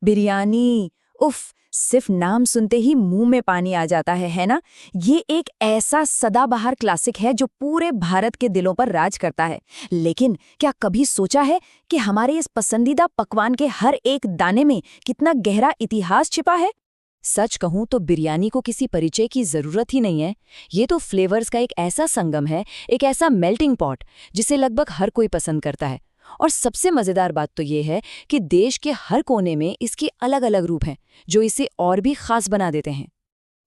बिरयानी, उफ, सिर्फ नाम सुनते ही मुंह में पानी आ जाता है ना? ये एक ऐसा सदाबहार क्लासिक है जो पूरे भारत के दिलों पर राज करता है। लेकिन क्या कभी सोचा है कि हमारे इस पसंदीदा पकवान के हर एक दाने में कितना गहरा इतिहास छिपा है? सच कहूं तो बिरयानी को किसी परिचय की जरूरत ही नहीं है। ये तो फ्लेवर्स का एक ऐसा संगम है, एक ऐसा मेल्टिंग पॉट जिसे लगभग हर कोई पसंद करता है। और सबसे मजेदार बात तो ये है कि देश के हर कोने में इसके अलग अलग रूप हैं जो इसे और भी खास बना देते हैं।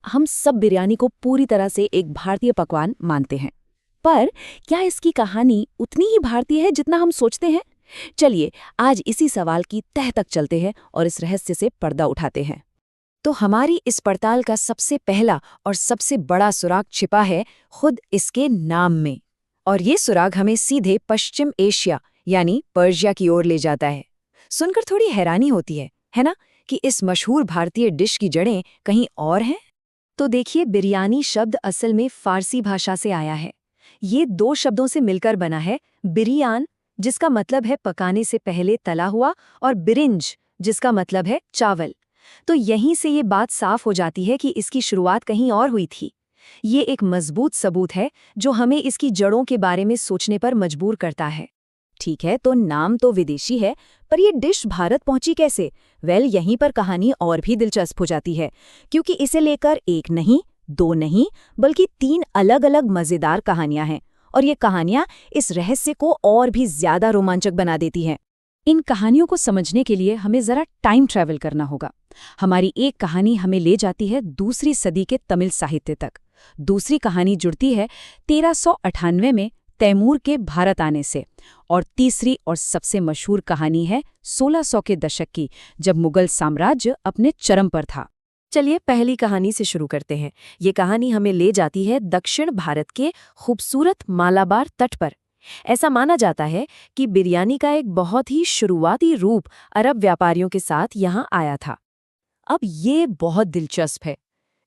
हम सब बिरयानी को पूरी तरह से एक भारतीय पकवान मानते हैं, पर क्या इसकी कहानी उतनी ही भारतीय है जितना हम सोचते हैं? चलिए आज इसी सवाल की तह तक चलते हैं और इस रहस्य से पर्दा उठाते हैं। तो हमारी इस पड़ताल का सबसे पहला और सबसे बड़ा सुराग छिपा है खुद इसके नाम में। और ये सुराग हमें सीधे पश्चिम एशिया यानी पर्शिया की ओर ले जाता है। सुनकर थोड़ी हैरानी होती है ना, कि इस मशहूर भारतीय डिश की जड़ें कहीं और हैं? तो देखिए, बिरयानी शब्द असल में फारसी भाषा से आया है। ये दो शब्दों से मिलकर बना है, बिरियान जिसका मतलब है पकाने से पहले तला हुआ, और बिरिंज जिसका मतलब है चावल। तो यहीं से ये बात साफ हो जाती है कि इसकी शुरुआत कहीं और हुई थी। ये एक मजबूत सबूत है जो हमें इसकी जड़ों के बारे में सोचने पर मजबूर करता है। ठीक है, तो नाम तो विदेशी है, पर ये डिश भारत पहुंची कैसे? यहीं पर कहानी और भी दिलचस्प हो जाती है, क्योंकि इसे लेकर एक नहीं, दो नहीं, बल्कि 3 अलग-अलग मजेदार कहानियां हैं। और ये कहानियां इस रहस्य को और भी ज्यादा रोमांचक बना देती हैं। इन कहानियों को समझने के लिए हमें जरा टाइम ट्रैवल करना होगा। हमारी एक कहानी हमें ले जाती है दूसरी सदी के तमिल साहित्य तक। दूसरी कहानी जुड़ती है 1398 में तैमूर के भारत आने से, और तीसरी और सबसे मशहूर कहानी है 1600 के दशक की, जब मुगल साम्राज्य अपने चरम पर था। चलिए पहली कहानी से शुरू करते हैं। ये कहानी हमें ले जाती है दक्षिण भारत के खूबसूरत मालाबार तट पर। ऐसा माना जाता है कि बिरयानी का एक बहुत ही शुरुआती रूप अरब व्यापारियों के साथ यहाँ आया था। अब ये बहुत दिलचस्प है।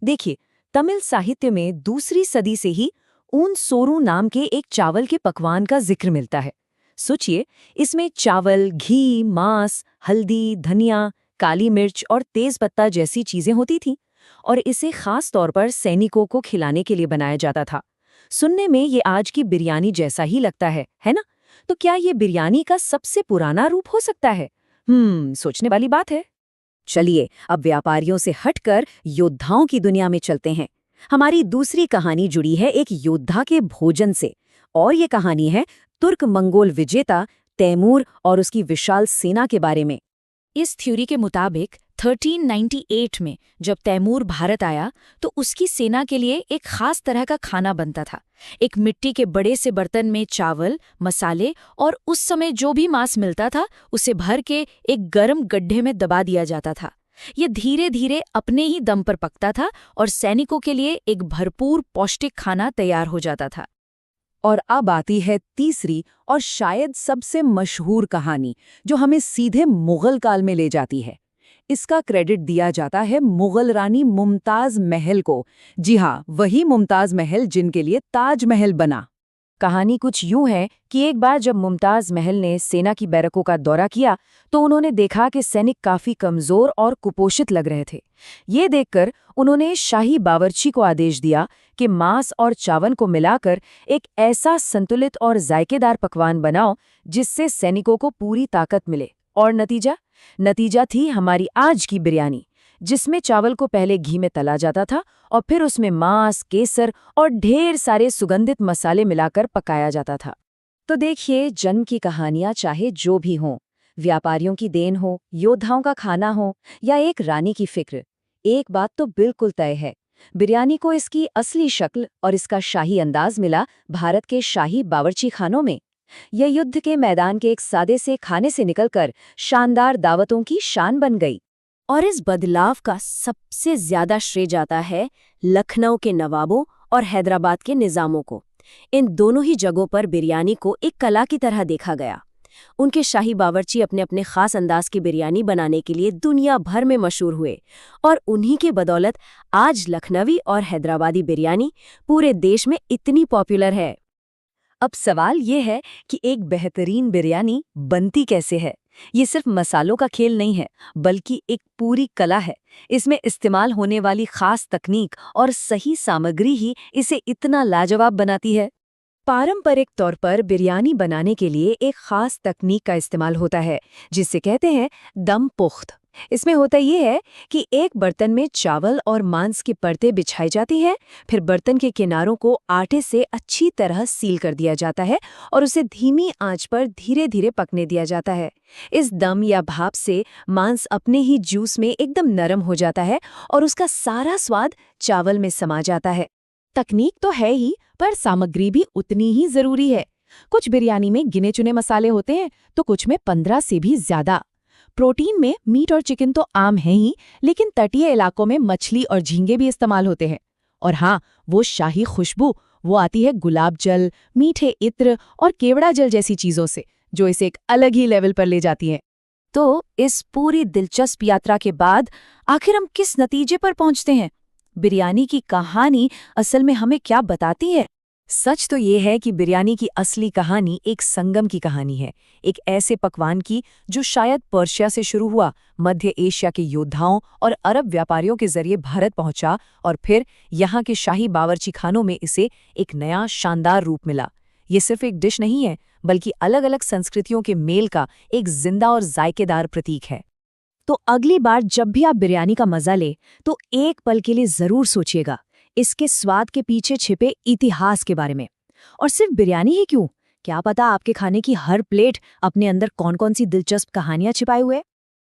देखिए, तमिल साहित्य में दूसरी सदी से ही ऊन सोरू नाम के एक चावल के पकवान का जिक्र मिलता है। सोचिए, इसमें चावल, घी, मांस, हल्दी, धनिया, काली मिर्च और तेज पत्ता जैसी चीजें होती थीं, और इसे खास तौर पर सैनिकों को खिलाने के लिए बनाया जाता था। सुनने में ये आज की बिरयानी जैसा ही लगता है ना? तो क्या ये बिरयानी का सबसे पुराना रूप हो सकता है? सोचने वाली बात है। चलिए अब व्यापारियों से हटकर योद्धाओं की दुनिया में चलते हैं। हमारी दूसरी कहानी जुड़ी है एक योद्धा के भोजन से, और ये कहानी है तुर्क मंगोल विजेता तैमूर और उसकी विशाल सेना के बारे में। इस थ्योरी के मुताबिक 1398 में जब तैमूर भारत आया तो उसकी सेना के लिए एक खास तरह का खाना बनता था। एक मिट्टी के बड़े से बर्तन में चावल, मसाले और उस समय जो भी मांस मिलता था उसे भर के एक गर्म गड्ढे में दबा दिया जाता था। ये धीरे धीरे अपने ही दम पर पकता था और सैनिकों के लिए एक भरपूर पौष्टिक खाना तैयार हो जाता था। और अब आती है तीसरी और शायद सबसे मशहूर कहानी, जो हमें सीधे मुगल काल में ले जाती है। इसका क्रेडिट दिया जाता है मुगल रानी मुमताज महल को। जी हाँ, वही मुमताज महल जिनके लिए ताजमहल बना। कहानी कुछ यूं है कि एक बार जब मुमताज महल ने सेना की बैरकों का दौरा किया तो उन्होंने देखा कि सैनिक काफी कमजोर और कुपोषित लग रहे थे। ये देखकर उन्होंने शाही बावर्ची को आदेश दिया कि मांस और चावल को मिलाकर एक ऐसा संतुलित और जायकेदार पकवान बनाओ जिससे सैनिकों को पूरी ताकत मिले। और नतीजा थी हमारी आज की बिरयानी, जिसमें चावल को पहले घी में तला जाता था और फिर उसमें मांस, केसर और ढेर सारे सुगंधित मसाले मिलाकर पकाया जाता था। तो देखिए, जन्म की कहानियां चाहे जो भी हों, व्यापारियों की देन हो, योद्धाओं का खाना हो या एक रानी की फिक्र, एक बात तो बिल्कुल तय है, बिरयानी को इसकी असली शक्ल और इसका शाही अंदाज मिला भारत के शाही बावर्ची खानों में। यह युद्ध के मैदान के एक सादे से खाने से निकलकर शानदार दावतों की शान बन गई। और इस बदलाव का सबसे ज्यादा श्रेय जाता है लखनऊ के नवाबों और हैदराबाद के निजामों को। इन दोनों ही जगहों पर बिरयानी को एक कला की तरह देखा गया। उनके शाही बावर्ची अपने अपने खास अंदाज की बिरयानी बनाने के लिए दुनिया भर में मशहूर हुए, और उन्हीं के बदौलत आज लखनवी और हैदराबादी बिरयानी पूरे देश में इतनी पॉपुलर है। अब सवाल ये है कि एक बेहतरीन बिरयानी बनती कैसे है? ये सिर्फ मसालों का खेल नहीं है, बल्कि एक पूरी कला है। इसमें इस्तेमाल होने वाली खास तकनीक और सही सामग्री ही इसे इतना लाजवाब बनाती है। पारंपरिक तौर पर बिरयानी बनाने के लिए एक खास तकनीक का इस्तेमाल होता है, जिसे कहते हैं दम पुख्त। इसमें होता ये है कि एक बर्तन में चावल और मांस की परतें बिछाई जाती हैं, फिर बर्तन के किनारों को आटे से अच्छी तरह सील कर दिया जाता है और उसे धीमी आंच पर धीरे धीरे पकने दिया जाता है। इस दम या भाप से मांस अपने ही जूस में एकदम नरम हो जाता है और उसका सारा स्वाद चावल में समा जाता है। तकनीक तो है ही, पर सामग्री भी उतनी ही जरूरी है। कुछ बिरयानी में गिने चुने मसाले होते हैं, तो कुछ में 15 से भी ज्यादा। प्रोटीन में मीट और चिकन तो आम है ही, लेकिन तटीय इलाकों में मछली और झींगे भी इस्तेमाल होते हैं। और हाँ, वो शाही खुशबू, वो आती है गुलाब जल, मीठे इत्र और केवड़ा जल जैसी चीजों से, जो इसे एक अलग ही लेवल पर ले जाती हैं। तो इस पूरी दिलचस्प यात्रा के बाद आखिर हम किस नतीजे पर पहुंचते हैं? बिरयानी की कहानी असल में हमें क्या बताती है? सच तो ये है कि बिरयानी की असली कहानी एक संगम की कहानी है, एक ऐसे पकवान की जो शायद पर्शिया से शुरू हुआ, मध्य एशिया के योद्धाओं और अरब व्यापारियों के जरिए भारत पहुंचा और फिर यहाँ के शाही बावर्ची खानों में इसे एक नया शानदार रूप मिला। ये सिर्फ एक डिश नहीं है, बल्कि अलग अलग संस्कृतियों के मेल का एक जिंदा और जायकेदार प्रतीक है। तो अगली बार जब भी आप बिरयानी का मजा ले, तो एक पल के लिए जरूर सोचिएगा इसके स्वाद के पीछे छिपे इतिहास के बारे में। और सिर्फ बिरयानी ही क्यों, क्या पता आपके खाने की हर प्लेट अपने अंदर कौन कौन सी दिलचस्प कहानियां छिपाए हुए।